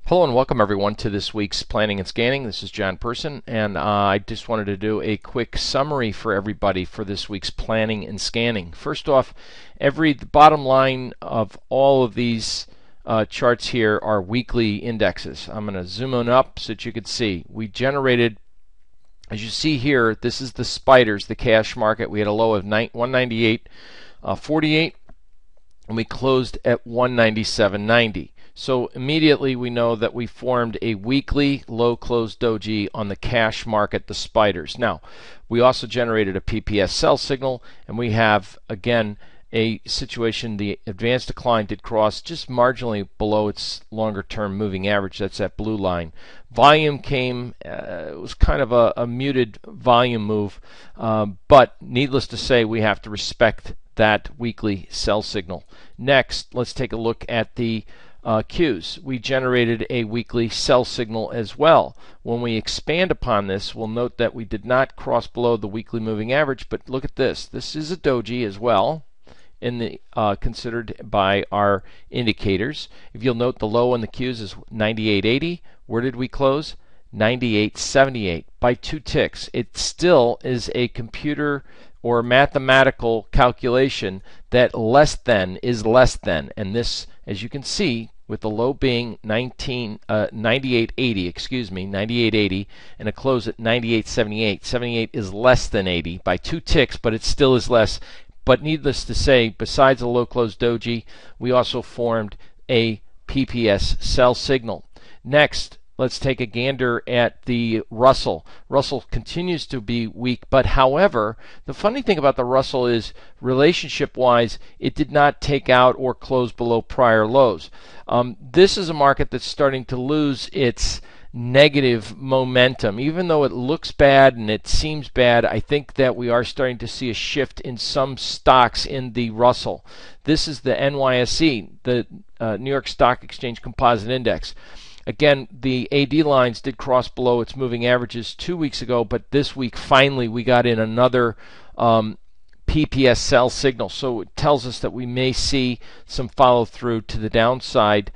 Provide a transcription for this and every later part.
Hello and welcome everyone to this week's Planning and Scanning. This is John Person, and I just wanted to do a quick summary for everybody for this week's Planning and Scanning. First off, the bottom line of all of these charts here are weekly indexes. I'm going to zoom on up so that you can see. We generated, as you see here, this is the spiders, the cash market. We had a low of 198.48, and we closed at 197.90. So immediately we know that we formed a weekly low close doji on the cash market, the spiders. Now, we also generated a PPS sell signal, and we have, again, a situation. The advanced decline did cross just marginally below its longer term moving average. That's that blue line. Volume came, it was kind of a muted volume move, but needless to say, we have to respect that weekly sell signal. Next, let's take a look at the Qs. We generated a weekly sell signal as well. When we expand upon this, we'll note that we did not cross below the weekly moving average, but look at this. This is a doji as well, in the considered by our indicators. If you'll note, the low on the Qs is 98.80. Where did we close? 98.78 by 2 ticks. It still is a computer or mathematical calculation that less than is less than, and this, as you can see, with the low being 98.80, excuse me, 98.80, and a close at 98.78. 78 is less than 80 by 2 ticks, but it still is less. But needless to say, besides a low close doji, we also formed a PPS sell signal. Next, let's take a gander at the Russell. Russell continues to be weak, but however, the funny thing about the Russell is, relationship-wise, it did not take out or close below prior lows. This is a market that's starting to lose its negative momentum. Even though it looks bad and it seems bad, I think that we are starting to see a shift in some stocks in the Russell. This is the NYSE, the New York Stock Exchange Composite Index. Again, the AD lines did cross below its moving averages 2 weeks ago, but this week finally we got in another PPS sell signal. So it tells us that we may see some follow through to the downside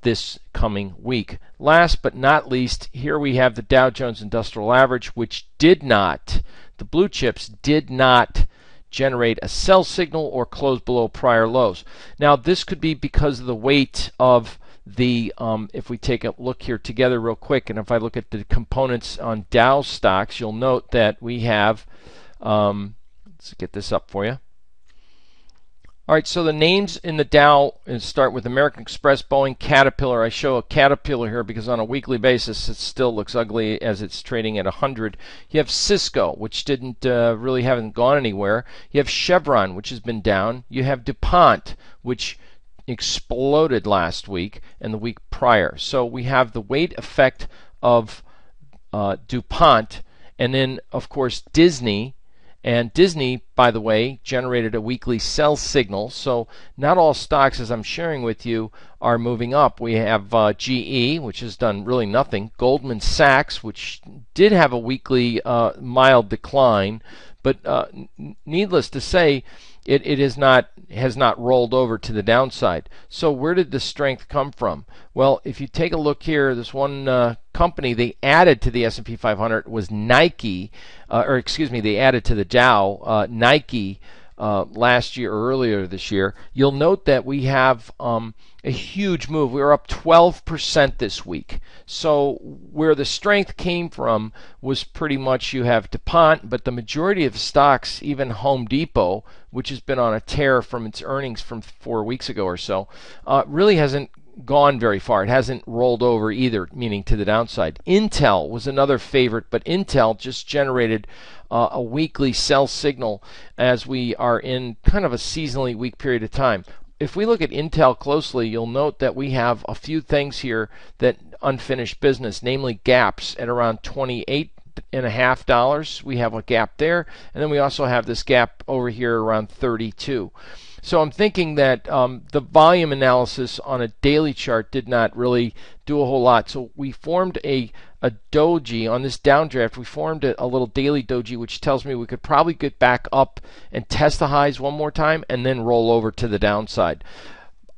this coming week. Last but not least, here we have the Dow Jones Industrial Average, which did not, the blue chips did not generate a sell signal or close below prior lows. Now, this could be because of the weight of the, if we take a look here together real quick, and if I look at the components on Dow stocks, you'll note that we have, let's get this up for you. All right, so the names in the Dow start with American Express, Boeing, Caterpillar. I show a Caterpillar here because on a weekly basis it still looks ugly as it's trading at 100. You have Cisco, which really haven't gone anywhere. You have Chevron, which has been down. You have DuPont, which exploded last week and the week prior. So we have the weight effect of DuPont, and then of course Disney. And Disney, by the way, generated a weekly sell signal. So not all stocks, as I'm sharing with you, are moving up. We have GE, which has done really nothing. Goldman Sachs, which did have a weekly mild decline, but needless to say, it has not rolled over to the downside. So where did the strength come from? Well, if you take a look here, this one company they added to the S&P 500 was Nike, they added to the Dow, Nike, last year or earlier this year. You'll note that we have a huge move. We were up 12% this week. So where the strength came from was pretty much, you have DuPont, but the majority of the stocks, even Home Depot, which has been on a tear from its earnings from 4 weeks ago or so, really hasn't gone very far. It hasn't rolled over either, meaning to the downside. Intel was another favorite, but Intel just generated a weekly sell signal as we are in kind of a seasonally weak period of time. If we look at Intel closely, you'll note that we have a few things here that unfinished business, namely gaps at around $28.50. We have a gap there, and then we also have this gap over here around 32. So I'm thinking that the volume analysis on a daily chart did not really do a whole lot. So we formed a doji on this downdraft. We formed a little daily doji, which tells me we could probably get back up and test the highs one more time and then roll over to the downside.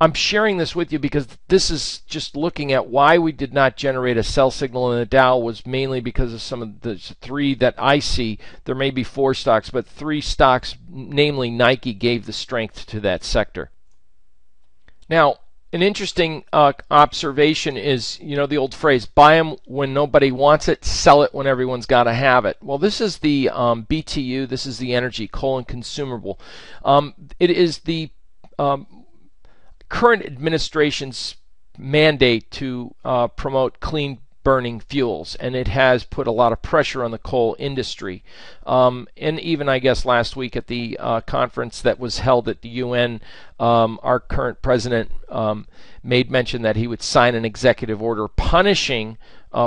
I'm sharing this with you because this is just looking at why we did not generate a sell signal in the Dow was mainly because of some of the three that I see. There may be four stocks, but three stocks, namely Nike, gave the strength to that sector. Now, an interesting observation is, the old phrase, buy them when nobody wants it, sell it when everyone's got to have it. Well, this is the BTU, this is the energy, coal and consumable. It is the current administration's mandate to promote clean burning fuels, and it has put a lot of pressure on the coal industry. And even, I guess, last week at the conference that was held at the UN, our current president made mention that he would sign an executive order punishing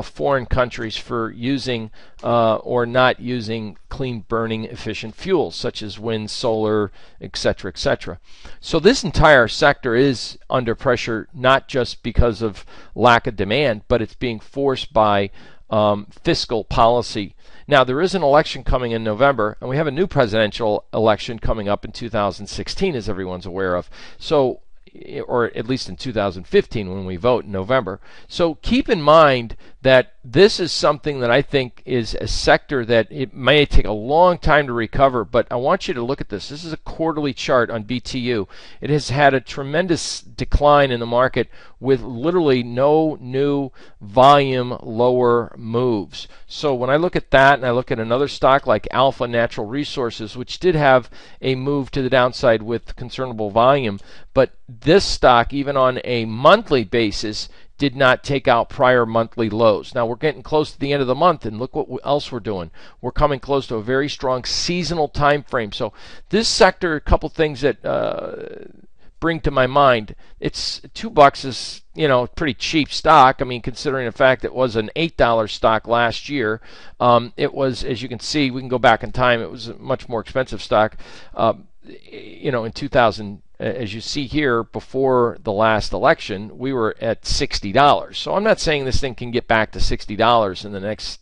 foreign countries for using or not using clean burning efficient fuels such as wind, solar, etc., etc. So this entire sector is under pressure, not just because of lack of demand, but it's being forced by fiscal policy. Now, there is an election coming in November, and we have a new presidential election coming up in 2016, as everyone's aware of. So, or at least in 2015 when we vote in November. So keep in mind that this is something that I think is a sector that it may take a long time to recover, but I want you to look at this. This is a quarterly chart on BTU. It has had a tremendous decline in the market with literally no new volume lower moves. So when I look at that and I look at another stock like Alpha Natural Resources, which did have a move to the downside with considerable volume, but this stock, even on a monthly basis, did not take out prior monthly lows. Now we're getting close to the end of the month, and look what else we're doing. We're coming close to a very strong seasonal time frame. So this sector, a couple things that bring to my mind. It's $2 is pretty cheap stock. I mean, considering the fact it was an $8 stock last year, it was, as you can see, we can go back in time. It was a much more expensive stock. In 2000. As you see here, before the last election, we were at $60. So I'm not saying this thing can get back to $60 in the next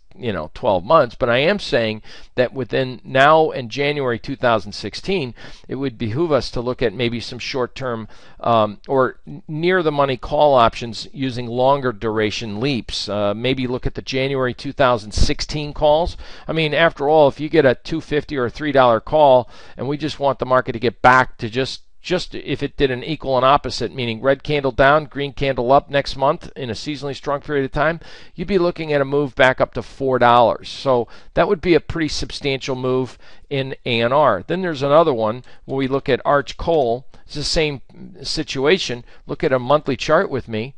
12 months, but I am saying that within now and January 2016, it would behoove us to look at maybe some short-term or near the money call options using longer duration leaps. Maybe look at the January 2016 calls. I mean, after all, if you get a $2.50 or a $3 call and we just want the market to get back to just if it did an equal and opposite, meaning red candle down, green candle up next month in a seasonally strong period of time, you'd be looking at a move back up to $4. So that would be a pretty substantial move in ANR. Then there's another one where we look at Arch Coal. It's the same situation. Look at a monthly chart with me,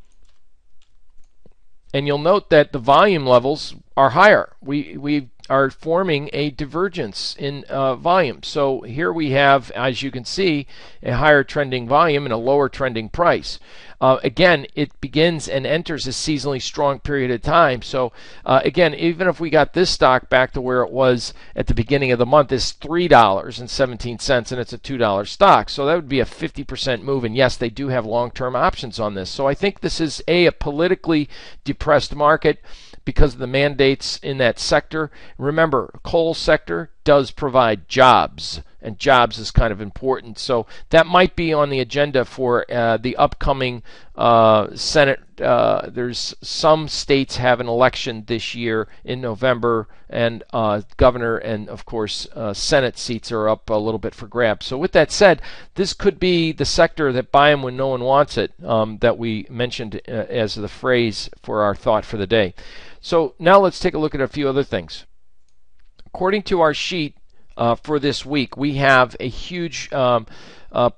and you'll note that the volume levels are higher. We are forming a divergence in volume. So here we have, as you can see, a higher trending volume and a lower trending price. Again, it begins and enters a seasonally strong period of time. So again, even if we got this stock back to where it was at the beginning of the month, it's $3.17, and it's a $2 stock. So that would be a 50% move. And yes, they do have long-term options on this. So I think this is a politically depressed market because of the mandates in that sector. Remember, coal sector does provide jobs, and jobs is kind of important. So that might be on the agenda for the upcoming Senate. There's some states have an election this year in November, and governor and, of course, Senate seats are up a little bit for grabs. So with that said, this could be the sector that buy them when no one wants it, that we mentioned as the phrase for our thought for the day. So now let's take a look at a few other things. According to our sheet for this week, we have a huge,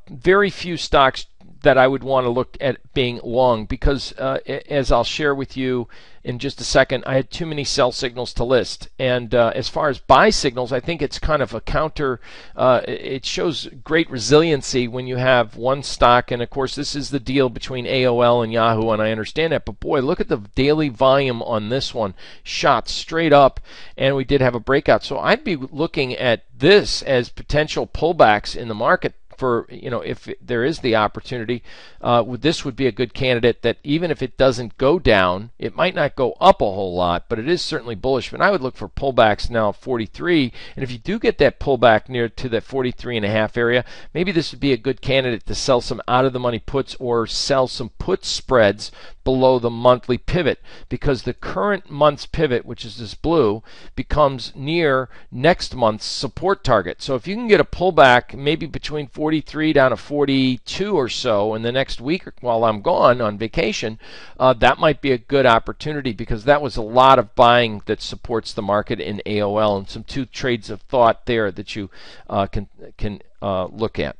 very few stocks that I would want to look at being long because, as I'll share with you in just a second, I had too many sell signals to list. And as far as buy signals, I think it's kind of a counter. It shows great resiliency when you have one stock. And of course, this is the deal between AOL and Yahoo, and I understand that. But boy, look at the daily volume on this one. Shot straight up, and we did have a breakout. So I'd be looking at this as potential pullbacks in the market for, if there is the opportunity, this would be a good candidate that even if it doesn't go down, it might not go up a whole lot, but it is certainly bullish. But I would look for pullbacks now at 43, and if you do get that pullback near to that 43.5 area, maybe this would be a good candidate to sell some out of the money puts or sell some put spreads below the monthly pivot, because the current month's pivot, which is this blue, becomes near next month's support target. So if you can get a pullback maybe between 43 down to 42 or so in the next week while I'm gone on vacation, that might be a good opportunity, because that was a lot of buying that supports the market in AOL, and some two trades of thought there that you can look at.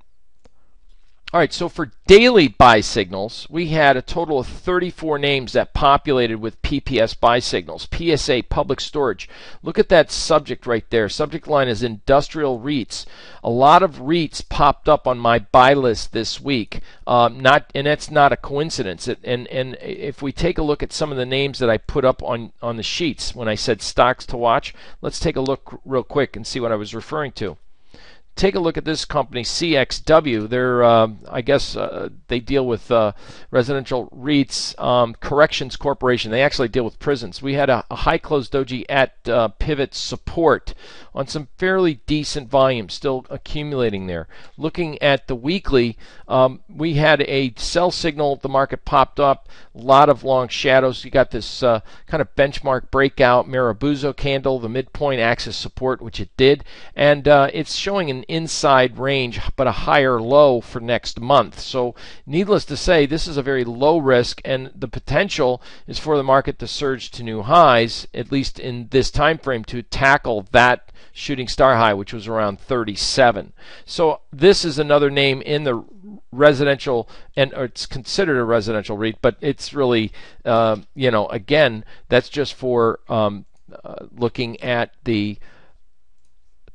All right, so for daily buy signals, we had a total of 34 names that populated with PPS buy signals. PSA, public storage. Look at that subject right there. Subject line is industrial REITs. A lot of REITs popped up on my buy list this week. And that's not a coincidence. And if we take a look at some of the names that I put up on the sheets when I said stocks to watch, let's take a look real quick and see what I was referring to. Take a look at this company, CXW. They're, I guess, they deal with residential REITs, Corrections Corporation. They actually deal with prisons. We had a high close doji at pivot support on some fairly decent volume, still accumulating there. Looking at the weekly, we had a sell signal. The market popped up. A lot of long shadows. You got this kind of benchmark breakout, Marabuzzo candle, the midpoint axis support, which it did, and it's showing an inside range but a higher low for next month. So needless to say, this is a very low risk, and the potential is for the market to surge to new highs, at least in this time frame, to tackle that shooting star high, which was around 37. So this is another name in the residential, and it's considered a residential REIT, but it's really again, that's just for looking at the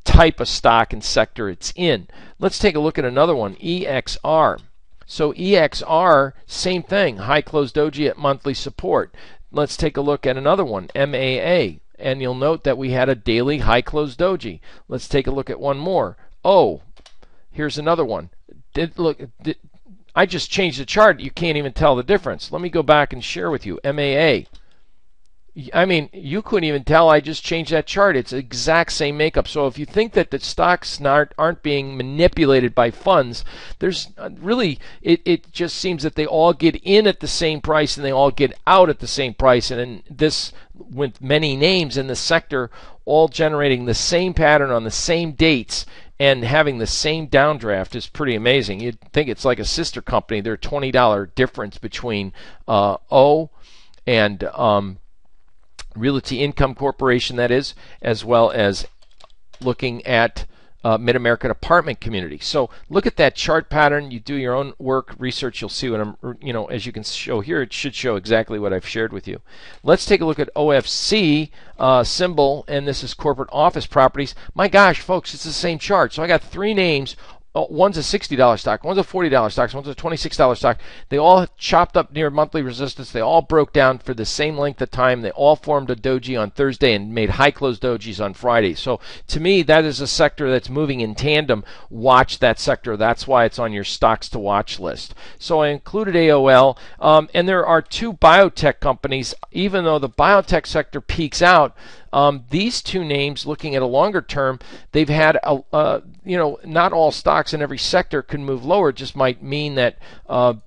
type of stock and sector it's in. Let's take a look at another one, EXR. So EXR, same thing, high close doji at monthly support. Let's take a look at another one, MAA, and you'll note that we had a daily high close doji. Let's take a look at one more. Oh, here's another one. I just changed the chart. You can't even tell the difference. Let me go back and share with you, MAA. I mean, you couldn't even tell I just changed that chart. It's the exact same makeup. So if you think that the stocks aren't being manipulated by funds, there's really, it just seems that they all get in at the same price and they all get out at the same price. And in this, with many names in the sector, all generating the same pattern on the same dates and having the same downdraft is pretty amazing. You'd think it's like a sister company. There's a $20 difference between O and Realty Income Corporation, that is, as well as looking at Mid-American Apartment Community. So look at that chart pattern. You do your own work, research. You'll see what I'm, as you can show here, it should show exactly what I've shared with you. Let's take a look at OFC symbol, and this is corporate office properties. My gosh, folks, it's the same chart. So I got three names. One's a $60 stock, one's a $40 stock, one's a $26 stock. They all chopped up near monthly resistance. They all broke down for the same length of time. They all formed a doji on Thursday and made high close dojis on Friday. So to me, that is a sector that's moving in tandem. Watch that sector. That's why it's on your stocks to watch list. So I included AOL, and there are two biotech companies. Even though the biotech sector peaks out, these two names, looking at a longer term, they've had not all stocks in every sector can move lower. It just might mean that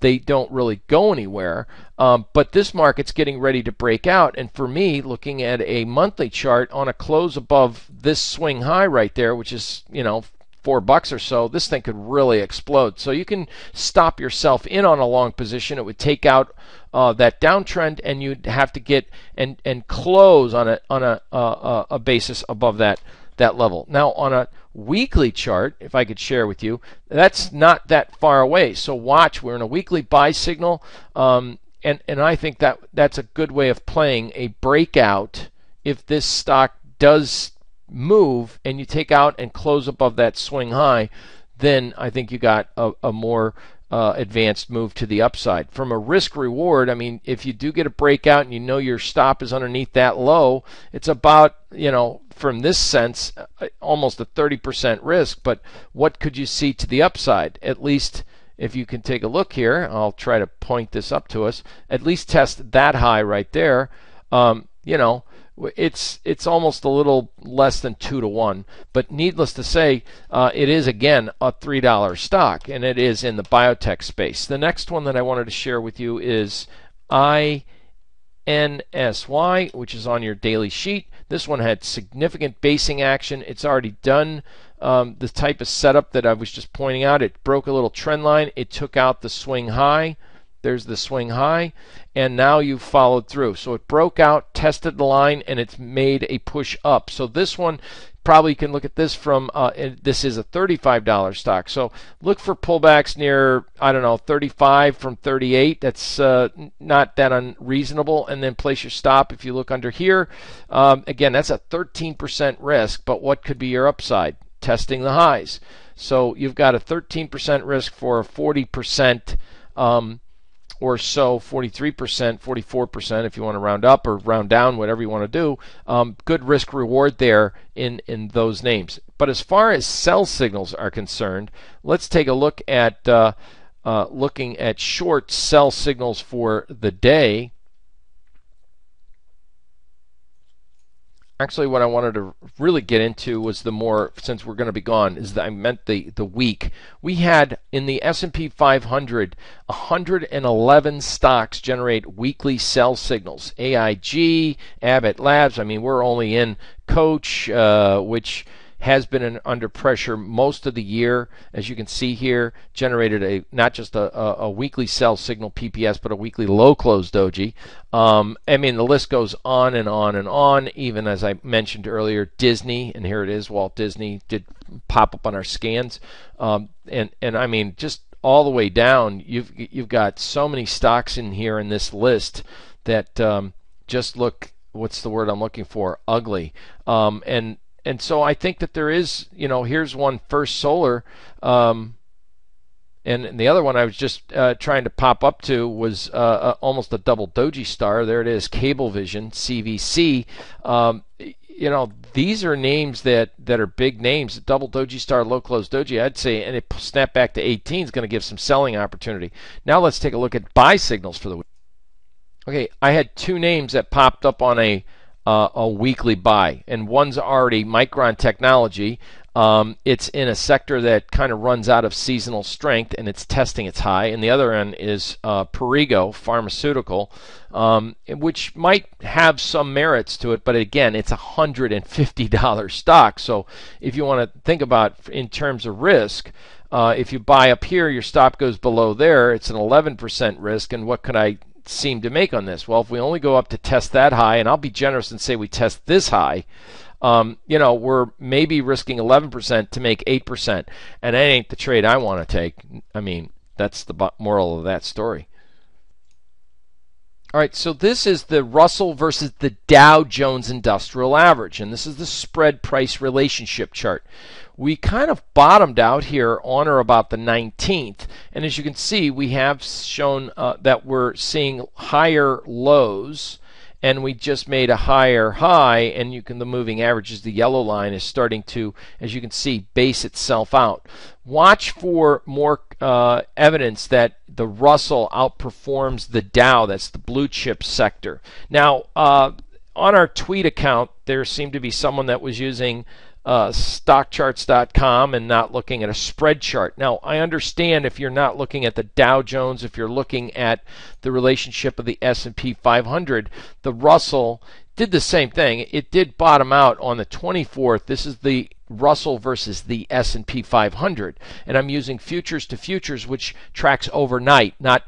they don't really go anywhere. But this market's getting ready to break out, and for me, looking at a monthly chart on a close above this swing high right there, which is $4 or so, this thing could really explode. So you can stop yourself in on a long position. It would take out that downtrend, and you'd have to get and close on a basis above that level. Now on a weekly chart, if I could share with you, that's not that far away. So watch, we're in a weekly buy signal, and I think that's a good way of playing a breakout. If this stock does move and you take out and close above that swing high, then I think you got a more advanced move to the upside. From a risk reward, I mean, if you do get a breakout and you know your stop is underneath that low, it's about, from this sense, almost a 30% risk. But what could you see to the upside? At least if you can take a look here, I'll try to point this up to us, at least test that high right there. It's almost a little less than 2 to 1, but needless to say, it is again a $3 stock, and it is in the biotech space. The next one that I wanted to share with you is INSY, which is on your daily sheet. This one had significant basing action. It's already done the type of setup that I was just pointing out. It broke a little trend line. It took out the swing high. There's the swing high, and now you've followed through. So it broke out, tested the line, and it's made a push up. So this one, probably you can look at this from, this is a $35 stock. So look for pullbacks near, 35 from 38. That's not that unreasonable. And then place your stop if you look under here. Again, that's a 13% risk, but what could be your upside? Testing the highs. So you've got a 13% risk for a 40%. Or so, 43%, 44% if you want to round up or round down, whatever you want to do. Good risk reward there in those names. But as far as sell signals are concerned, let's take a look at looking at short sell signals for the day. Actually, what I wanted to really get into was the more, since we're going to be gone, is that I meant the week. We had in the S&P 500, 111 stocks generate weekly sell signals. AIG, Abbott Labs. I mean, we're only in Coach, which has been under pressure most of the year. As you can see here, generated not just a weekly sell signal PPS, but a weekly low close doji. I mean, the list goes on and on and on. Even as I mentioned earlier, Disney, and here it is, Walt Disney did pop up on our scans. And I mean, just all the way down, you've got so many stocks in here in this list that just look, what's the word I'm looking for? Ugly. And so I think that there is, here's one, First Solar, and the other one I was just trying to pop up to was almost a double doji star. There it is, Cablevision, CVC. These are names that are big names. Double doji star, low close doji, I'd say, and it snapped back to 18 is going to give some selling opportunity. Now let's take a look at buy signals for the week. Okay, I had two names that popped up on a weekly buy, and one's already Micron Technology. It's in a sector that kind of runs out of seasonal strength, and it's testing its high. And the other one is Perrigo Pharmaceutical, which might have some merits to it, but again, it's a $150 stock. So if you want to think about in terms of risk, if you buy up here, your stop goes below there, it's an 11% risk. And what could I seem to make on this? Well, if we only go up to test that high, and I'll be generous and say we test this high, we're maybe risking 11% to make 8%, and that ain't the trade I want to take. I mean, that's the moral of that story. All right, so this is the Russell versus the Dow Jones Industrial Average, and this is the spread price relationship chart. We kind of bottomed out here on or about the 19th, and as you can see, we have shown that we're seeing higher lows, and we just made a higher high, and the moving averages, the yellow line, is starting to, as you can see, base itself out. Watch for more evidence that the Russell outperforms the Dow. That's the blue chip sector. Now, on our tweet account, there seemed to be someone that was using stockcharts.com and not looking at a spread chart. Now, I understand if you're not looking at the Dow Jones, if you're looking at the relationship of the S&P 500, the Russell did the same thing. It did bottom out on the 24th. This is the Russell versus the S&P 500, and I'm using futures to futures, which tracks overnight, not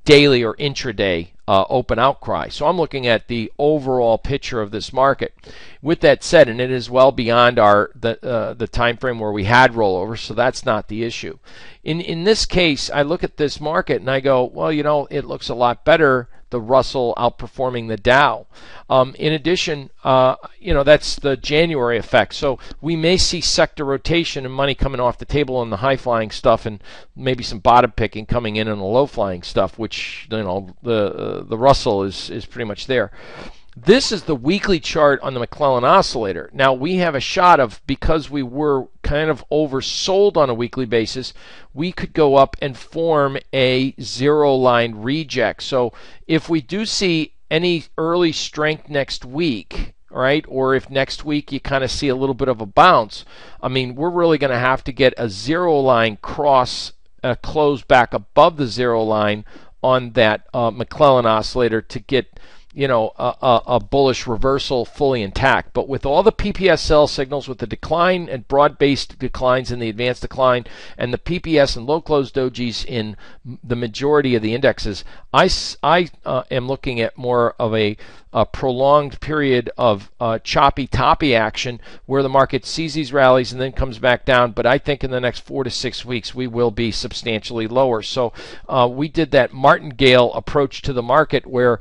daily or intraday open outcry. So I'm looking at the overall picture of this market. With that said, and it is well beyond the time frame where we had rollover, so that's not the issue. In this case, I look at this market and I go, well, it looks a lot better the Russell outperforming the Dow. In addition, that's the January effect. So we may see sector rotation and money coming off the table on the high-flying stuff, and maybe some bottom picking coming in on the low-flying stuff, which the Russell is pretty much there. This is the weekly chart on the McClellan oscillator. Now we have a shot of, because we were kind of oversold on a weekly basis, we could go up and form a zero line reject. So if we do see any early strength next week, right, or if next week you kind of see a little bit of a bounce, I mean, we're really going to have to get a zero line cross, close back above the zero line on that McClellan oscillator to get a bullish reversal fully intact. But with all the PPS sell signals, with the decline and broad-based declines in the advanced decline, and the PPS and low-closed dojis in the majority of the indexes, I am looking at more of a prolonged period of choppy toppy action where the market sees these rallies and then comes back down. But I think in the next 4 to 6 weeks we will be substantially lower. So we did that martingale approach to the market where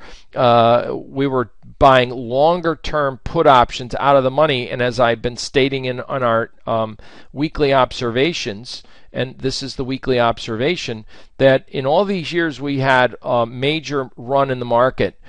we were buying longer term put options out of the money, and as I've been stating on our weekly observations, and this is the weekly observation, that in all these years we had a major run in the market,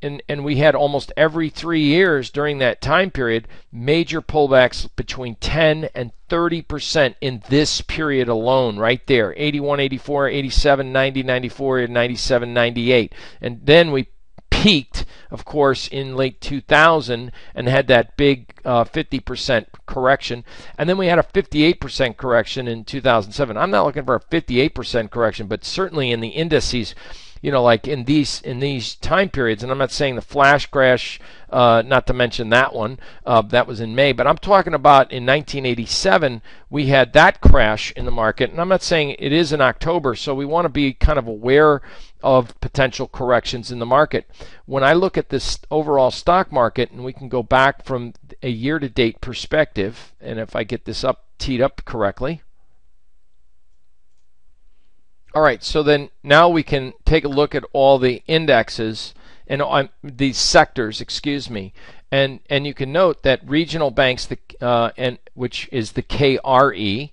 and we had almost every 3 years during that time period major pullbacks between 10 and 30% in this period alone, right there, 81, 84, 87, 90, 94, and 97, 98. And then we peaked, of course, in late 2000 and had that big 50% correction, and then we had a 58% correction in 2007. I'm not looking for a 58% correction, but certainly in the indices, like in these time periods, and I'm not saying the flash crash, not to mention that one, that was in May, but I'm talking about in 1987 we had that crash in the market, and I'm not saying it is in October, so we want to be kind of aware of potential corrections in the market. When I look at this overall stock market, and we can go back from a year-to-date perspective, and if I get this teed up correctly. All right, so then now we can take a look at all the indexes and these sectors, excuse me, and you can note that regional banks, which is the KRE,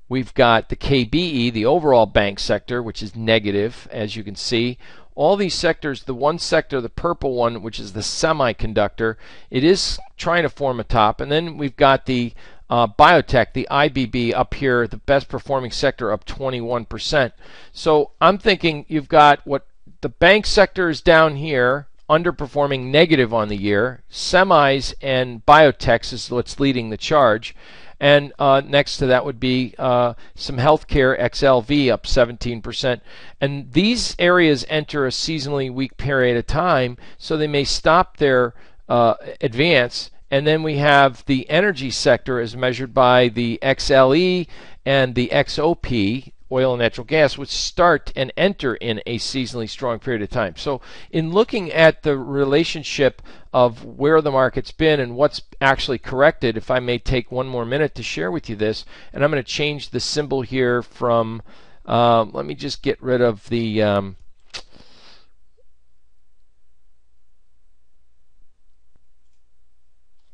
we've got the KBE, the overall bank sector, which is negative, as you can see. All these sectors, the one sector, the purple one, which is the semiconductor, it is trying to form a top, and then we've got the biotech, the IBB up here, the best performing sector, up 21%. So I'm thinking you've got what the bank sector is down here, underperforming, negative on the year. Semis and biotechs is what's leading the charge. And next to that would be some healthcare, XLV up 17%. And these areas enter a seasonally weak period of time, so they may stop their advance. And then we have the energy sector as measured by the XLE and the XOP, oil and natural gas, which start and enter in a seasonally strong period of time. So in looking at the relationship of where the market's been and what's actually corrected, if I may take one more minute to share with you this, and I'm going to change the symbol here from, let me just get rid of the,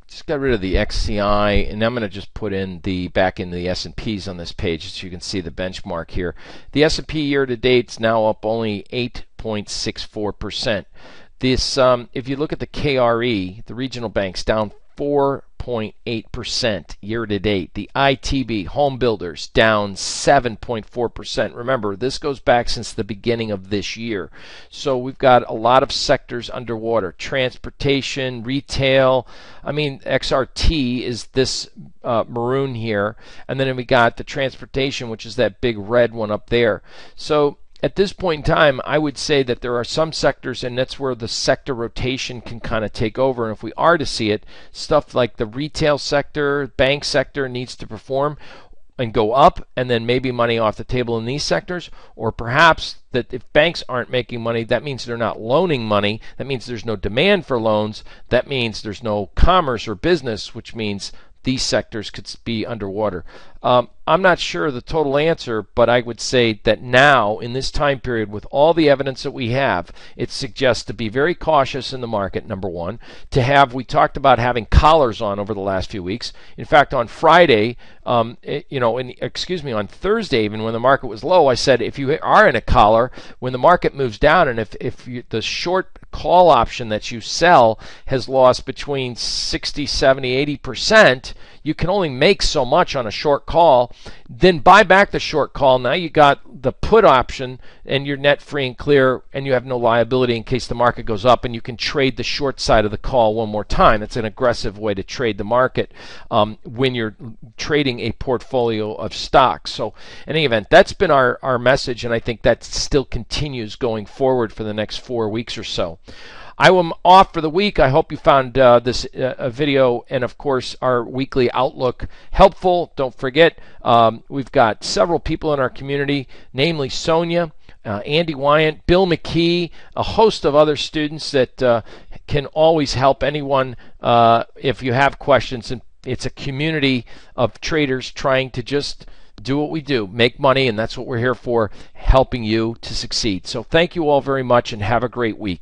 just got rid of the XCI, and I'm going to just put in back into the S&Ps on this page so you can see the benchmark here. The S&P year to date is now up only 8.64%. This, if you look at the KRE, the regional banks, down 4.8% year to date. The ITB, home builders, down 7.4%. Remember, this goes back since the beginning of this year. So we've got a lot of sectors underwater. Transportation, retail. I mean, XRT is this maroon here. And then we got the transportation, which is that big red one up there. So at this point in time, I would say that there are some sectors, and that's where the sector rotation can kind of take over. And if we are to see it, stuff like the retail sector, bank sector needs to perform and go up, and then maybe money off the table in these sectors. Or perhaps that if banks aren't making money, that means they're not loaning money. That means there's no demand for loans. That means there's no commerce or business, which means these sectors could be underwater. I'm not sure the total answer, but I would say that now, in this time period, with all the evidence that we have, it suggests to be very cautious in the market, number one. We talked about having collars on over the last few weeks. In fact, on Friday, on Thursday, even when the market was low, I said if you are in a collar, when the market moves down, and if the short call option that you sell has lost between 60, 70, 80%, you can only make so much on a short call. Then buy back the short call. Now you got the put option and you're net free and clear, and you have no liability in case the market goes up, and you can trade the short side of the call one more time. It's an aggressive way to trade the market when you're trading a portfolio of stocks. So in any event, that's been our message, and I think that still continues going forward for the next 4 weeks or so. I am off for the week. I hope you found this video and, of course, our weekly outlook helpful. Don't forget, we've got several people in our community, namely Sonia, Andy Wyant, Bill McKee, a host of other students that can always help anyone if you have questions. And it's a community of traders trying to just do what we do, make money, and that's what we're here for, helping you to succeed. So thank you all very much, and have a great week.